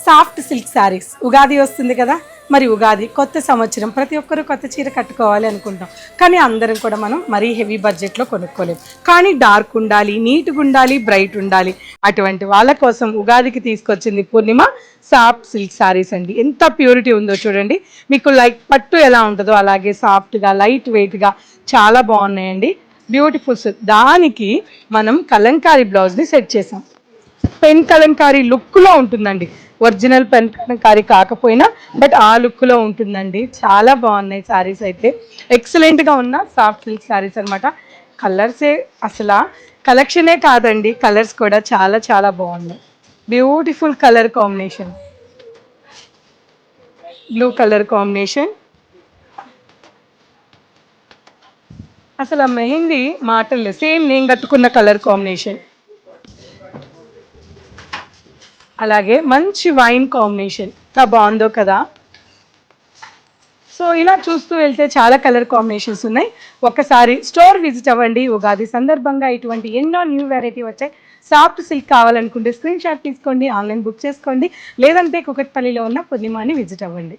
Soft silk saris. Ugadi వస్తుంది కదా, మరి ఉగాది కొత్త సంవత్సరం, ప్రతి ఒక్కరూ కొత్త చీర కట్టుకోవాలి అనుకుంటాం. కానీ అందరం కూడా మనం మరీ హెవీ బడ్జెట్లో కొనుక్కోలేము. కానీ డార్క్ ఉండాలి, నీట్గా ఉండాలి, బ్రైట్ ఉండాలి. అటువంటి వాళ్ళ కోసం ఉగాదికి తీసుకొచ్చింది పూర్ణిమ సాఫ్ట్ సిల్క్ శారీస్ అండి. ఎంత ప్యూరిటీ ఉందో చూడండి. మీకు లైక్ పట్టు ఎలా ఉంటుందో అలాగే సాఫ్ట్గా, లైట్ వెయిట్గా చాలా బాగున్నాయండి. బ్యూటిఫుల్. దానికి మనం కలంకారీ బ్లౌజ్ని సెట్ చేసాం. పెన్ కలంకారీ లుక్లో ఉంటుందండి. ఒరిజినల్ పెన్ కలంకారీ కాకపోయినా బట్ ఆ లుక్లో ఉంటుందండి. చాలా బాగున్నాయి శారీస్ అయితే. ఎక్సలెంట్గా ఉన్న సాఫ్ట్ సిల్క్ శారీస్ అనమాట. కలర్సే అసలు కలెక్షనే కాదండి, కలర్స్ కూడా చాలా చాలా బాగున్నాయి. Beautiful colour combination, blue colour combination. అసలు ఆ మెహందీ మాటలు సేమ్ నేను కట్టుకున్న కలర్ కాంబినేషన్. అలాగే మంచి వైన్ కాంబినేషన్, ఎంత బాగుందో కదా. సో ఇలా చూస్తూ వెళ్తే చాలా కలర్ కాంబినేషన్స్ ఉన్నాయి. ఒకసారి స్టోర్ విజిట్ అవ్వండి. ఉగాది సందర్భంగా ఇటువంటి ఎన్నో న్యూ వెరైటీ వచ్చాయి. సాఫ్ట్ సిల్క్ కావాలనుకుంటే స్క్రీన్ షాట్ తీసుకోండి, ఆన్లైన్ బుక్ చేసుకోండి. లేదంటే కుకట్పల్లిలో ఉన్న పూర్ణిమాని విజిట్ అవ్వండి.